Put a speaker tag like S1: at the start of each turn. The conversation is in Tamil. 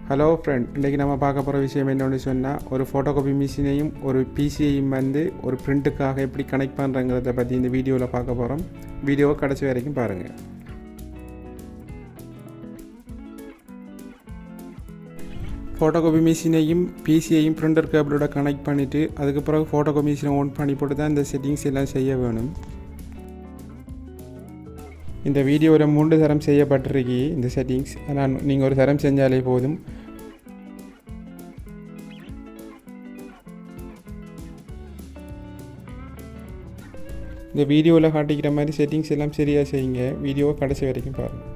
S1: ஹலோ ஃப்ரெண்ட், இன்றைக்கி நம்ம பார்க்க போகிற விஷயம் என்னென்னு சொன்னால், ஒரு ஃபோட்டோகாப்பி மிஷினையும் ஒரு பிசியையும் ஒரு பிரிண்ட்டுக்காக எப்படி கனெக்ட் பண்ணுறங்கிறத பற்றி இந்த வீடியோவில் பார்க்க போகிறோம். வீடியோவை கடைசி வரைக்கும் பாருங்கள். ஃபோட்டோகாப்பி மிஷினையும் பிசியையும் பிரிண்டர் கேபிளோட கனெக்ட் பண்ணிவிட்டு அதுக்கு பிறகு ஃபோட்டோகாப்பி மிஷினை ஆன் பண்ணி போட்டு தான் இந்த செட்டிங்ஸ் எல்லாம் செய்ய வேணும். இந்த வீடியோவில் 3 தரம் செய்யப்பட்டிருக்கு இந்த செட்டிங்ஸ். ஆனால் நீங்கள் ஒரு தரம் செஞ்சாலே போதும். இந்த வீடியோவில் காட்டிக்கிற மாதிரி செட்டிங்ஸ் எல்லாம் சரியாக செய்யுங்க. வீடியோவை கடைசி வரைக்கும் பாருங்கள்.